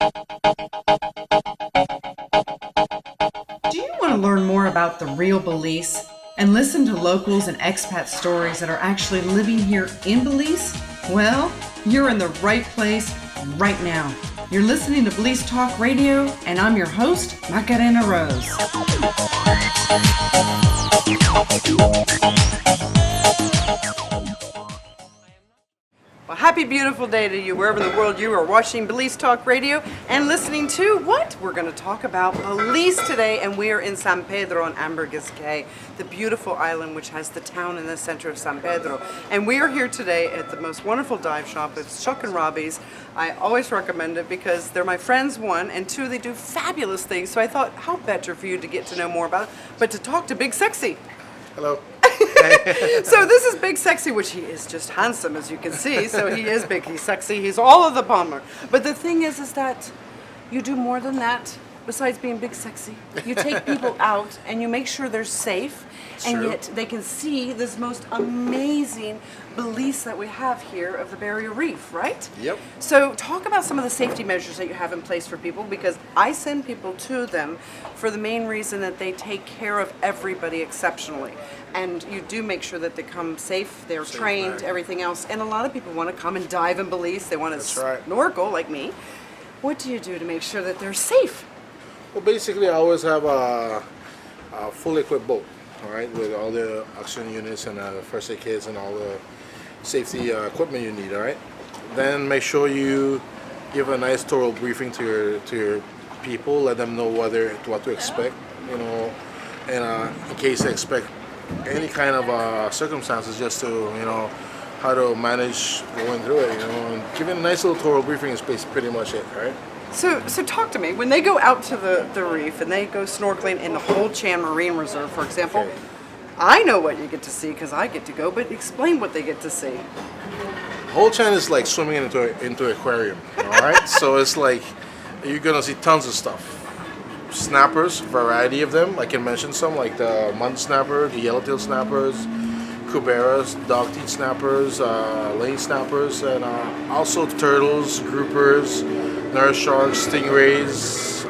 Do you want to learn more about the real Belize and listen to locals and expat stories that are actually living here in Belize? Well, you're in the right place right now. You're listening to Belize Talk Radio, and I'm your host, Macarena Rose. Well, happy beautiful day to you wherever in the world you are watching Belize Talk Radio and listening to what? We're going to talk about Belize today, and we are in San Pedro on Ambergris Caye, the beautiful island which has the town in the center of San Pedro. And we are here today at the most wonderful dive shop. It's Chuck and Robbie's. I always recommend it because they're my friends, one, and two, they do fabulous things. So I thought, how better for you to get to know more about it, but to talk to Big Sexy. Hello. So this is Big Sexy, which he is just handsome, as you can see. So he is big, he's sexy, he's all of the Palmer. But the thing is that you do more than that. Besides being big sexy, you take people out and you make sure they're safe, and yet they can see this most amazing Belize that we have here of the Barrier Reef, right? Yep. So talk about some of the safety measures that you have in place for people, because I send people to them for the main reason that they take care of everybody exceptionally. And you do make sure that they come safe, they're trained, right, everything else. And a lot of people want to come and dive in Belize, they want to snorkel like me. What do you do to make sure that they're safe? Well, basically, I always have a fully equipped boat, all right, with all the oxygen units and first aid kits and all the safety equipment you need, all right. Then make sure you give a nice thorough briefing to your people. Let them know what to expect, you know, and in case they expect any kind of circumstances, just to, you know, how to manage going through it, you know, and giving a nice little thorough briefing is pretty much it, all right. So talk to me. When they go out to the reef and they go snorkeling in the Whole Chan Marine Reserve, for example, okay, I know what you get to see because I get to go, but explain what they get to see. Whole Chan is like swimming into an aquarium, all right? So it's like you're gonna see tons of stuff. Snappers, variety of them. I can mention some, like the mud snapper, the yellowtail snappers, cuberas, dog-teeth snappers, lane snappers, and also turtles, groupers, nurse sharks, stingrays,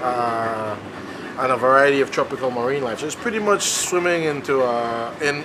and a variety of tropical marine life. So it's pretty much swimming into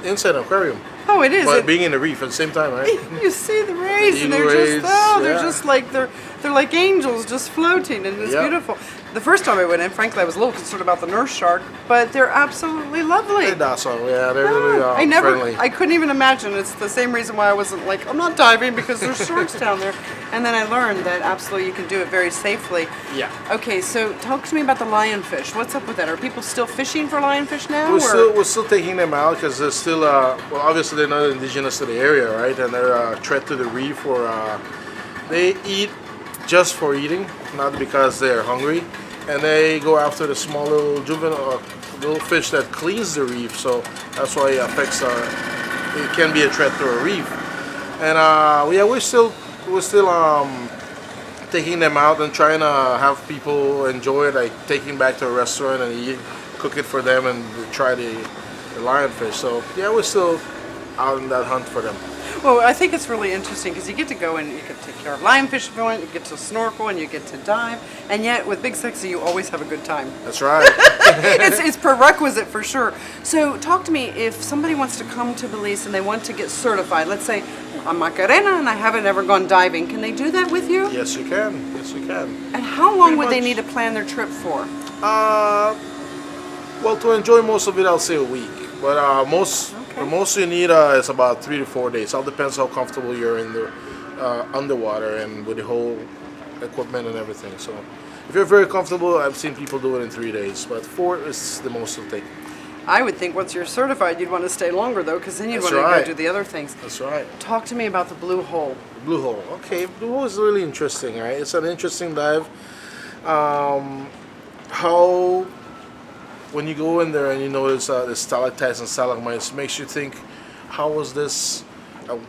inside an aquarium. Oh, it is. But being in the reef at the same time, right? You see the rays, and they're just like they're like angels just floating, and it's beautiful. The first time I went in, frankly, I was a little concerned about the nurse shark, but they're absolutely lovely. They're docile, yeah, they're really friendly. I couldn't even imagine. It's the same reason why I wasn't like, I'm not diving because there's sharks down there. And then I learned that absolutely you can do it very safely. Yeah. Okay, so talk to me about the lionfish. What's up with that? Are people still fishing for lionfish now? We're still taking them out because they're still, well, obviously they're not indigenous to the area, right? And they're a threat to the reef, or they eat just for eating, not because they're hungry. And they go after the small little juvenile little fish that cleans the reef, so that's why it affects it can be a threat to a reef. And yeah, we're still taking them out and trying to have people enjoy it, like taking back to a restaurant and cook it for them and try the lionfish. So yeah, we're still out on that hunt for them. Well, I think it's really interesting because you get to go and you can take care of lionfish if you want, you get to snorkel and you get to dive, and yet with Big Sexy you always have a good time. That's right. It's prerequisite for sure. So talk to me, if somebody wants to come to Belize and they want to get certified, let's say I'm Macarena and I haven't ever gone diving, can they do that with you? Yes, you can. Yes, you can. And how long would they need to plan their trip for? Well, to enjoy most of it, I'll say a week. But the most you need is about 3 to 4 days. All depends how comfortable you're in the underwater and with the whole equipment and everything. So if you're very comfortable, I've seen people do it in 3 days, but 4 is the most it'll take. I would think once you're certified, you'd want to stay longer though, because then you'd want to go do the other things. That's right. Talk to me about the Blue Hole. Blue Hole. Okay, Blue Hole is really interesting, right? It's an interesting dive. How when you go in there and you notice the stalactites and stalagmites, makes you think, how was this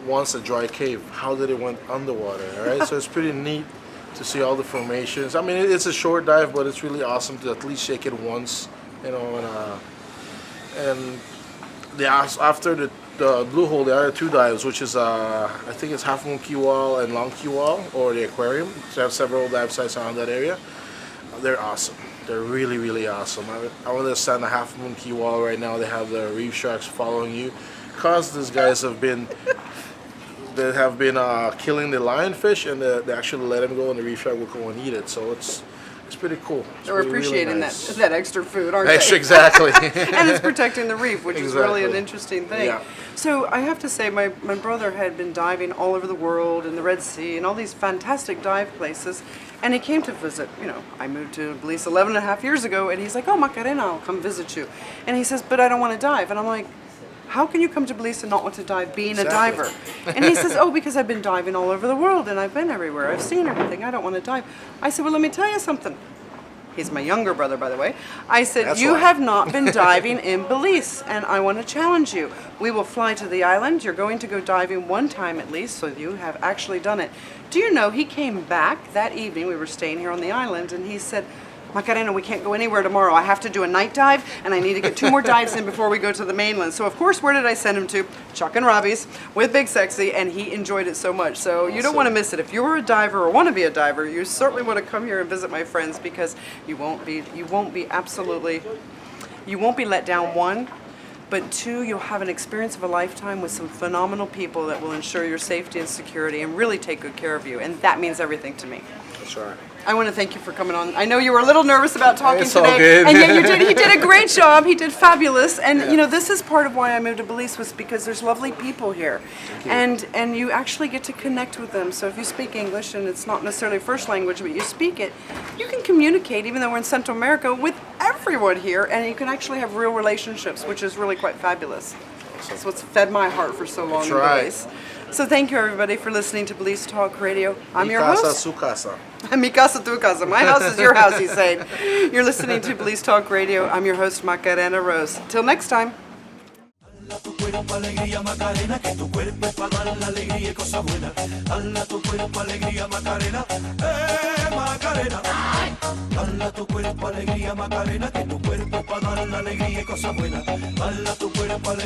once a dry cave? How did it went underwater? All right, so it's pretty neat to see all the formations. I mean, it's a short dive, but it's really awesome to at least shake it once, you know. And after the Blue Hole, the other two dives, which is I think it's Half Moon Key Wall and Long Key Wall, or the aquarium. So I have several dive sites around that area. They're awesome. They're really, really awesome. I want to stand the Half Moon Key Wall right now. They have the reef sharks following you, cause these guys have been killing the lionfish, and they actually let them go, and the reef shark will go and eat it. So it's pretty cool. They're appreciating nice. that extra food, aren't Extra, they? exactly. And it's protecting the reef, which is really an interesting thing. Yeah. So I have to say, my brother had been diving all over the world, in the Red Sea, and all these fantastic dive places. And he came to visit, I moved to Belize 11 and a half years ago, and he's like, oh, Macarena, I'll come visit you. And he says, but I don't want to dive. And I'm like, how can you come to Belize and not want to dive being a diver? And he says, oh, because I've been diving all over the world and I've been everywhere. I've seen everything. I don't want to dive. I said, well, let me tell you something. He's my younger brother, by the way. I said, That's you why. have not been diving in Belize, and I want to challenge you. We will fly to the island. You're going to go diving one time at least, so you have actually done it. Do you know, he came back that evening. We were staying here on the island, and he said, Macarena, we can't go anywhere tomorrow. I have to do a night dive, and I need to get 2 more dives in before we go to the mainland. So, of course, where did I send him to? Chuck and Robbie's with Big Sexy, and he enjoyed it so much. So you don't want to miss it. If you're a diver or want to be a diver, you certainly want to come here and visit my friends, because you won't be let down, 1. But 2, you'll have an experience of a lifetime with some phenomenal people that will ensure your safety and security and really take good care of you. And that means everything to me. That's right. I want to thank you for coming on. I know you were a little nervous about talking It's today, all good. and yet he did a great job. He did fabulous, and this is part of why I moved to Belize, was because there's lovely people here, and you actually get to connect with them. So if you speak English, and it's not necessarily first language, but you speak it, you can communicate, even though we're in Central America, with everyone here, and you can actually have real relationships, which is really quite fabulous. That's what's fed my heart for so long in Belize. So thank you, everybody, for listening to Belize Talk Radio. I'm your host. Mi casa, su casa. Mi casa, tu casa. My house is your house, he's saying. You're listening to Belize Talk Radio. I'm your host, Macarena Rose. Till next time. Dala tu cuerpo alegría Macarena, que tu cuerpo es para dar la alegría y cosa buena. Dala tu cuerpo alegría Macarena, Macarena. Dala tu cuerpo alegría Macarena, que tu cuerpo es para dar la alegría y cosa buena. Dala tu cuerpo alegría.